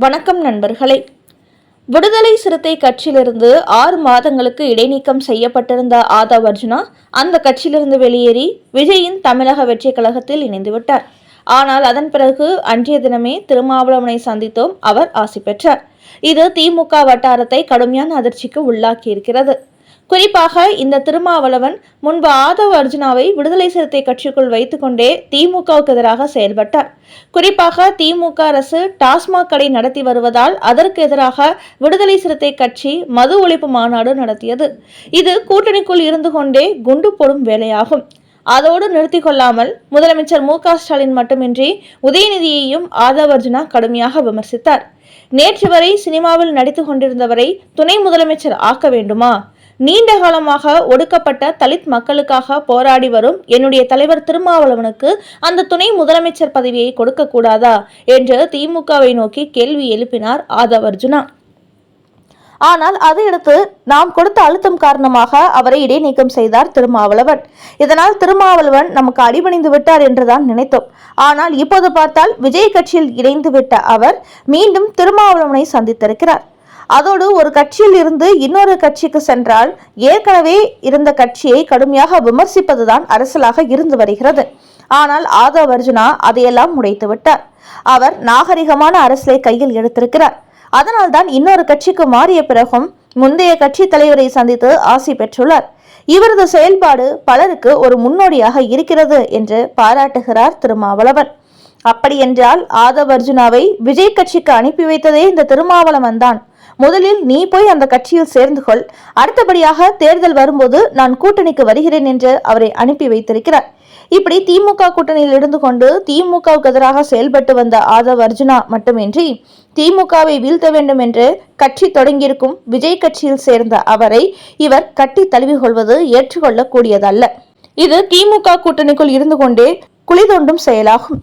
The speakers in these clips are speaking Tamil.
வணக்கம் நண்பர்களே. விடுதலை சிறுத்தை கட்சியிலிருந்து 6 மாதங்களுக்கு இடைநீக்கம் செய்யப்பட்டிருந்த ஆதவ் அர்ஜுனா அந்த கட்சியிலிருந்து வெளியேறி விஜயின் தமிழக வெற்றி கழகத்தில் இணைந்துவிட்டார். ஆனால் அதன் பிறகு அன்றைய தினமே திருமாவளவனை சந்தித்தோம் அவர் ஆசி பெற்றார். இது திமுக வட்டாரத்தை கடுமையான அதிர்ச்சிக்கு உள்ளாக்கியிருக்கிறது. குறிப்பாக இந்த திருமாவளவன் முன்பு ஆதவ் அர்ஜுனாவை விடுதலை சிறுத்தை கட்சிக்குள் வைத்துக்கொண்டே திமுகவுக்கு எதிராக செயல்பட்டார். குறிப்பாக திமுக அரசு டாஸ்மாக் கடை நடத்தி வருவதால் அதற்கு எதிராக விடுதலை சிறுத்தை கட்சி மது ஒழிப்பு மாநாடு நடத்தியது. இது கூட்டணிக்குள் இருந்து கொண்டே குண்டு போடும் வேலையாகும். அதோடு நிறுத்தி கொள்ளாமல் முதலமைச்சர் மு.க.ஸ்டாலின் மட்டுமின்றி உதயநிதியையும் ஆதவ் அர்ஜுனா கடுமையாக விமர்சித்தார். நேற்று வரை சினிமாவில் நடித்து கொண்டிருந்தவரை துணை முதலமைச்சர் ஆக்க வேண்டுமா? நீண்ட காலமாக ஒடுக்கப்பட்ட தலித் மக்களுக்காக போராடி வரும் என்னுடைய தலைவர் திருமாவளவனுக்கு அந்த துணை முதலமைச்சர் பதவியை கொடுக்க கூடாதா என்று திமுகவை நோக்கி கேள்வி எழுப்பினார் ஆதவ் அர்ஜுனா. ஆனால் அதையடுத்து நாம் கொடுத்த அழுத்தம் காரணமாக அவரை இடைநீக்கம் செய்தார் திருமாவளவன். இதனால் திருமாவளவன் நமக்கு அடிபணிந்து விட்டார் என்றுதான் நினைத்தோம். ஆனால் இப்போது பார்த்தால் விஜய் கட்சியில் இணைந்து விட்ட அவர் மீண்டும் திருமாவளவனை சந்தித்திருக்கிறார். அதோடு ஒரு கட்சியில் இருந்து இன்னொரு கட்சிக்கு சென்றால் ஏற்கனவே இருந்த கட்சியை கடுமையாக விமர்சிப்பதுதான் அரசியலாக இருந்து வருகிறது. ஆனால் ஆதவ் அர்ஜுனா அதையெல்லாம் உடைத்து விட்டார். அவர் நாகரிகமான அரசியலை கையில் எடுத்திருக்கிறார். அதனால்தான் இன்னொரு கட்சிக்கு மாறிய பிறகும் முந்தைய கட்சி தலைவரை சந்தித்து ஆசி பெற்றுள்ளார். இவரது செயல்பாடு பலருக்கு ஒரு முன்னோடியாக இருக்கிறது என்று பாராட்டுகிறார் திருமாவளவன். அப்படி என்றால் ஆதவ் அர்ஜுனாவை விஜய் கட்சிக்கு அனுப்பி வைத்ததே இந்த திருமாவளவன் தான். முதலில் நீ போய் அந்த கட்சியில் சேர்ந்து கொள், அடுத்தபடியாக தேர்தல் வரும்போது நான் கூட்டணிக்கு வருகிறேன் என்று அவரை அனுப்பி வைத்திருக்கிறார். இப்படி திமுக கூட்டணியில் இருந்து கொண்டு திமுகவுக்கு எதிராக செயல்பட்டு வந்த ஆதவ் அர்ஜுனா மட்டுமின்றி திமுகவை வீழ்த்த வேண்டும் என்று கட்சி தொடங்கியிருக்கும் விஜய் கட்சியில் சேர்ந்த அவரை இவர் கட்டி தழுவி கொள்வது ஏற்றுக்கொள்ளக்கூடியதல்ல. இது திமுக கூட்டணிக்குள் இருந்து கொண்டே குழி தோண்டும் செயலாகும்.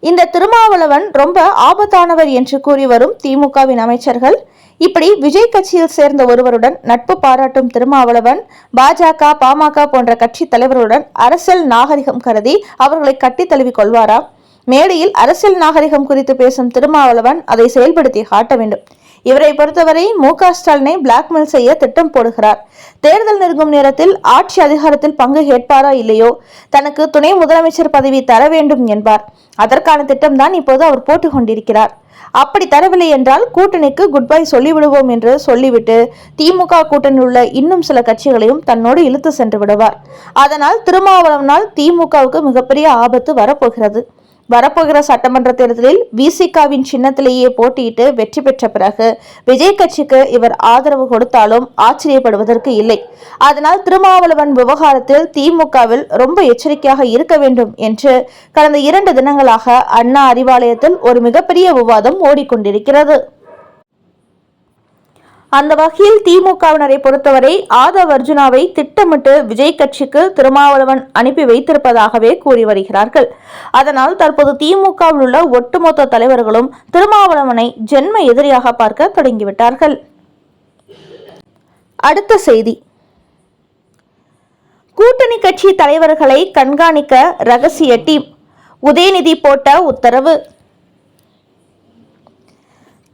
இந்த திருமாவளவன் ரொம்ப ஆபத்தானவர் என்று கூறி வரும் திமுகவின் அமைச்சர்கள் இப்படி விஜய் கட்சியில் சேர்ந்த ஒருவருடன் நட்பு பாராட்டும் திருமாவளவன் பாஜக, பாமக போன்ற கட்சி தலைவர்களுடன் அரசியல் நாகரிகம் கருதி அவர்களை கட்டி தழுவி கொள்வாரா? மேடையில் அரசியல் நாகரிகம் குறித்து பேசும் திருமாவளவன் அதை செயல்படுத்தி காட்ட வேண்டும். இவரை பொறுத்தவரை மு.க.ஸ்டாலினை பிளாக்மெயில் செய்ய திட்டம் போடுகிறார். தேர்தல் நெருங்கும் நேரத்தில் ஆட்சி அதிகாரத்தில் பங்கு கேட்பாரா இல்லையோ தனக்கு துணை முதலமைச்சர் பதவி தர வேண்டும் என்பார். அதற்கான திட்டம் தான் இப்போது அவர் போட்டுக் கொண்டிருக்கிறார். அப்படி தரவில்லை என்றால் கூட்டணிக்கு குட் பை சொல்லிவிடுவோம் என்று சொல்லிவிட்டு திமுக கூட்டணியில் உள்ள இன்னும் சில கட்சிகளையும் தன்னோடு இழுத்து சென்று விடுவார். அதனால் திருமாவளவனால் திமுகவுக்கு மிகப்பெரிய ஆபத்து வரப்போகிற சட்டமன்ற தேர்தலில் விசிகாவின் சின்னத்திலேயே போட்டியிட்டு வெற்றி பெற்ற பிறகு விஜய் கட்சிக்கு இவர் ஆதரவு கொடுத்தாலும் ஆச்சரியப்படுவதற்கு இல்லை. அதனால் திருமாவளவன் விவகாரத்தில் திமுகவில் ரொம்ப எச்சரிக்கையாக இருக்க வேண்டும் என்று கடந்த 2 தினங்களாக அண்ணா அறிவாலயத்தில் ஒரு மிகப்பெரிய விவாதம் ஓடிக்கொண்டிருக்கிறது. அந்த வகையில் திமுகவினரை பொறுத்தவரை ஆதவ் அர்ஜுனாவை திட்டமிட்டு விஜய் கட்சிக்கு திருமாவளவன் அனுப்பி வைத்திருப்பதாகவே கூறி வருகிறார்கள். அதனால் தற்போது திமுகவில் உள்ள ஒட்டுமொத்த தலைவர்களும் திருமாவளவனை ஜென்ம எதிரியாக பார்க்க தொடங்கிவிட்டார்கள். அடுத்த செய்தி, கூட்டணி கட்சி தலைவர்களை கண்காணிக்க ரகசிய டீம், உதயநிதி போட்ட உத்தரவு.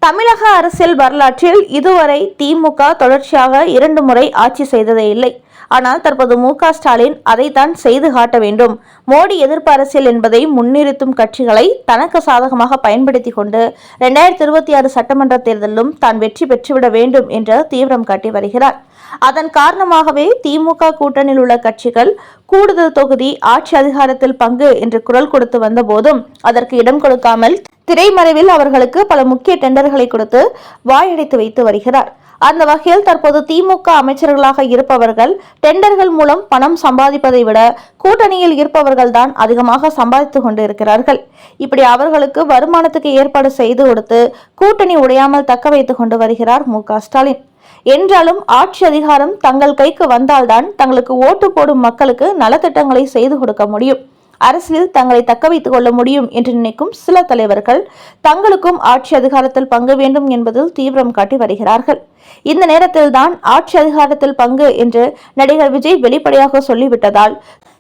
தமிழக அரசியல் வரலாற்றில் இதுவரை திமுக தொடர்ச்சியாக 2 முறை ஆட்சி செய்ததே இல்லை. ஆனால் தற்போது மு.க.ஸ்டாலின் அதைத்தான் செய்து காட்ட வேண்டும். மோடி எதிர்ப்பு அரசியல் என்பதை முன்னிறுத்தும் கட்சிகளை தனக்கு சாதகமாக பயன்படுத்தி கொண்டு 2026 சட்டமன்ற தேர்தலிலும் தான் வெற்றி பெற்றுவிட வேண்டும் என்று தீவிரம் காட்டி வருகிறார். அதன் காரணமாகவே திமுக கூட்டணியில் உள்ள கட்சிகள் கூடுதல் தொகுதி, ஆட்சி அதிகாரத்தில் பங்கு என்று குரல் கொடுத்து வந்த போதும் அதற்கு இடம் கொடுக்காமல் திரைமறைவில் அவர்களுக்கு பல முக்கிய டெண்டர்களை கொடுத்து வாயடைத்து வைத்து வருகிறார். அந்த வகையில் தற்போது திமுக அமைச்சர்களாக இருப்பவர்கள் டெண்டர்கள் மூலம் பணம் சம்பாதிப்பதை விட கூட்டணியில் இருப்பவர்கள் தான் அதிகமாக சம்பாதித்துக் கொண்டு இருக்கிறார்கள். இப்படி அவர்களுக்கு வருமானத்துக்கு ஏற்பாடு செய்து கொடுத்து கூட்டணி உடையாமல் தக்க வைத்துக் கொண்டு வருகிறார் மு.க.ஸ்டாலின். என்றாலும் ஆட்சி அதிகாரம் தங்கள் கைக்கு வந்தால்தான் தங்களுக்கு ஓட்டு போடும் மக்களுக்கு நலத்திட்டங்களை செய்து கொடுக்க முடியும், அரசியலில் தங்களை தக்க வைத்துக் கொள்ள முடியும் என்று நினைக்கும் சில தலைவர்கள் தங்களுக்கும் ஆட்சி அதிகாரத்தில் பங்கு வேண்டும் என்பதில் தீவிரம் காட்டி வருகிறார்கள். இந்த நேரத்தில் தான் ஆட்சி அதிகாரத்தில் பங்கு என்று நடிகர் விஜய் வெளிப்படையாக சொல்லிவிட்டதால்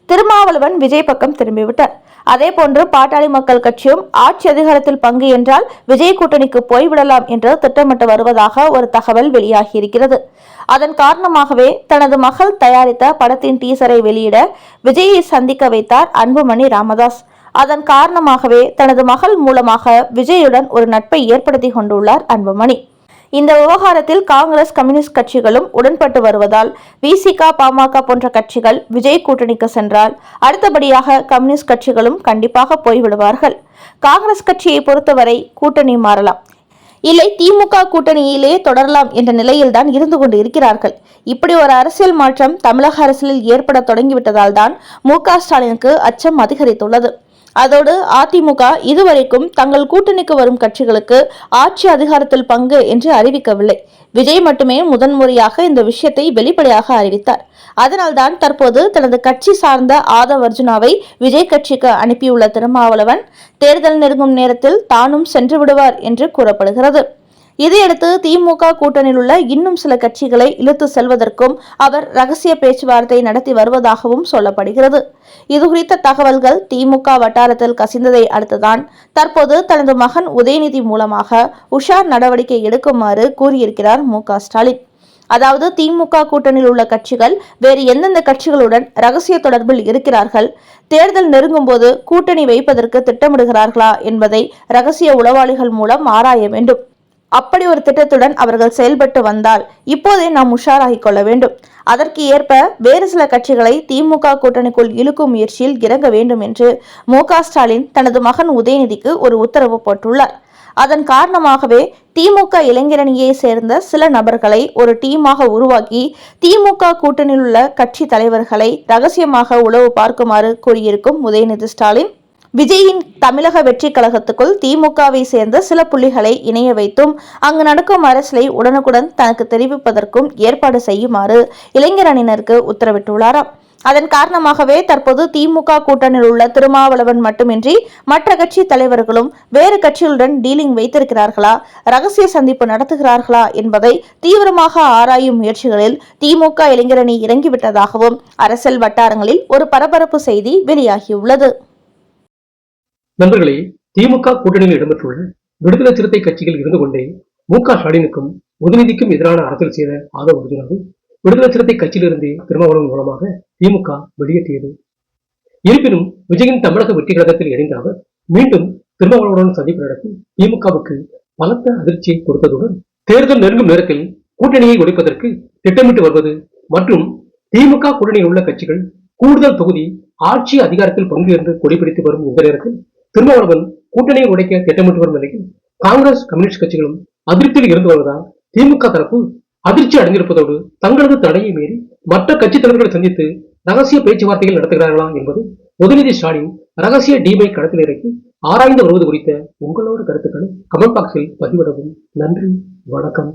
திருமாவளவன் விஜய் பக்கம் திரும்பிவிட்டார். அதேபோன்று பாட்டாளி மக்கள் கட்சியும் ஆட்சி அதிகாரத்தில் பங்கு என்றால் விஜய் கூட்டணிக்கு போய்விடலாம் என்று திட்டமிட்டு வருவதாக ஒரு தகவல் வெளியாகியிருக்கிறது. அதன் காரணமாகவே தனது மகள் தயாரித்த படத்தின் டீசரை வெளியிட விஜயை சந்திக்க வைத்தார் அன்புமணி ராமதாஸ். அதன் காரணமாகவே தனது மகள் மூலமாக விஜயுடன் ஒரு நட்பை ஏற்படுத்தி கொண்டுள்ளார் அன்புமணி. இந்த விவகாரத்தில் காங்கிரஸ், கம்யூனிஸ்ட் கட்சிகளும் உடன்பட்டு வருவதால் விசிக, பாமக போன்ற கட்சிகள் விஜய் கூட்டணிக்கு சென்றால் அடுத்தபடியாக கம்யூனிஸ்ட் கட்சிகளும் கண்டிப்பாக போய்விடுவார்கள். காங்கிரஸ் கட்சியை பொறுத்தவரை கூட்டணி மாறலாம், இல்லை திமுக கூட்டணியிலே தொடரலாம் என்ற நிலையில்தான் இருந்து கொண்டு இருக்கிறார்கள். இப்படி ஒரு அரசியல் மாற்றம் தமிழக அரசியலில் ஏற்பட தொடங்கிவிட்டதால் தான் மு.க. ஸ்டாலினுக்கு அச்சம் அதிகரித்துள்ளது. அதோடு அதிமுக இதுவரைக்கும் தங்கள் கூட்டணிக்கு வரும் கட்சிகளுக்கு ஆட்சி அதிகாரத்தில் பங்கு என்று அறிவிக்கவில்லை. விஜய் மட்டுமே முதன்முறையாக இந்த விஷயத்தை வெளிப்படையாக அறிவித்தார். அதனால்தான் தற்போது தனது கட்சி சார்ந்த ஆதவ் அர்ஜுனாவை விஜய் கட்சிக்கு அனுப்பியுள்ள திருமாவளவன் தேர்தல் நெருங்கும் நேரத்தில் தானும் சென்று விடுவார் என்று கூறப்படுகிறது. இதையடுத்து திமுக கூட்டணியில் உள்ள இன்னும் சில கட்சிகளை இழுத்து செல்வதற்கும் அவர் ரகசிய பேச்சுவார்த்தை நடத்தி வருவதாகவும் சொல்லப்படுகிறது. இதுகுறித்த தகவல்கள் திமுக வட்டாரத்தில் கசிந்ததை அடுத்துதான் தற்போது தனது மகன் உதயநிதி மூலமாக உஷார் நடவடிக்கை எடுக்குமாறு கூறியிருக்கிறார் மு.க. ஸ்டாலின். அதாவது திமுக கூட்டணியில் உள்ள கட்சிகள் வேறு எந்தெந்த கட்சிகளுடன் ரகசிய தொடர்பில் இருக்கிறார்கள், தேர்தல் நெருங்கும் போது கூட்டணி வைப்பதற்கு திட்டமிடுகிறார்களா என்பதை ரகசிய உளவாளிகள் மூலம் ஆராய வேண்டும். அப்படி ஒரு திட்டத்துடன் அவர்கள் செயல்பட்டு வந்தால் இப்போதே நாம் உஷாராகிக் கொள்ள வேண்டும். அதற்கு ஏற்ப வேறு சில கட்சிகளை திமுக கூட்டணிக்குள் இழுக்கும் முயற்சியில் இறங்க வேண்டும் என்று மு.க. ஸ்டாலின் தனது மகன் உதயநிதிக்கு ஒரு உத்தரவு போட்டுள்ளார். அதன் காரணமாகவே திமுக இளைஞரணியை சேர்ந்த சில நபர்களை ஒரு டீமாக உருவாக்கி திமுக கூட்டணியில் உள்ள கட்சி தலைவர்களை ரகசியமாக உளவு பார்க்குமாறு கூறியிருக்கும் உதயநிதி ஸ்டாலின், விஜயின் தமிழக வெற்றி கழகத்துக்குள் திமுகவை சேர்ந்த சில புள்ளிகளை இணைய வைத்தும் அங்கு நடக்கும் அரசியலை உடனுக்குடன் தனக்கு தெரிவிப்பதற்கும் ஏற்பாடு செய்யுமாறு இளைஞர் அணியினருக்கு உத்தரவிட்டுள்ளாராம். அதன் காரணமாகவே தற்போது திமுக கூட்டணியில் உள்ள திருமாவளவன் மட்டுமின்றி மற்ற கட்சி தலைவர்களும் வேறு கட்சிகளுடன் டீலிங் வைத்திருக்கிறார்களா, ரகசிய சந்திப்பு நடத்துகிறார்களா என்பதை தீவிரமாக ஆராயும் முயற்சிகளில் திமுக இளைஞரணி இறங்கிவிட்டதாகவும் அரசியல் வட்டாரங்களில் ஒரு பரபரப்பு செய்தி வெளியாகியுள்ளது. நண்பர்களே, திமுக கூட்டணியில் இடம்பெற்றுள்ள விடுதலை சிறுத்தை கட்சிகள் இருந்து கொண்டே மு.க. ஸ்டாலினுக்கும் உதயநிதிக்கும் எதிரான அரசியல் செய்த ஆதவ் அர்ஜுனாவை விடுதலை சிறுத்தை கட்சியிலிருந்தே திருமாவளவன் மூலமாக திமுக வெளியேற்றியது. இருப்பினும் விஜயின் தமிழக வெற்றி கழகத்தில் இணைந்த அவர் மீண்டும் திருமாவளவனுடன் சந்திப்பு நடத்தி திமுகவுக்கு பலத்த அதிர்ச்சியை கொடுத்ததுடன் தேர்தல் நெருங்கும் நேரத்தில் கூட்டணியை ஒழிப்பதற்கு திட்டமிட்டு வருவது மற்றும் திமுக கூட்டணியில் உள்ள கட்சிகள் கூடுதல் தொகுதி ஆட்சி அதிகாரத்தில் பங்கு என்று கொடிபிடித்து வரும் இந்த நேரத்தில் திருமாவளவன் கூட்டணியை உடைக்க திட்டமிட்டு வரும் நிலையில் காங்கிரஸ், கம்யூனிஸ்ட் கட்சிகளும் அதிருப்தியில் இருந்து வருவதால் திமுக தரப்பு அதிர்ச்சி அடைந்திருப்பதோடு தங்களது தடையை மீறி மற்ற கட்சி தலைவர்களை சந்தித்து ரகசிய பேச்சுவார்த்தைகள் நடத்துகிறார்களா என்பது உதயநிதி ஸ்டாலின் ரகசிய டீமை களத்தில் இறக்கி ஆராய்ந்து வருவது குறித்த உங்களோட கருத்துக்களை கமெண்ட் பாக்ஸில் பதிவிடவும். நன்றி, வணக்கம்.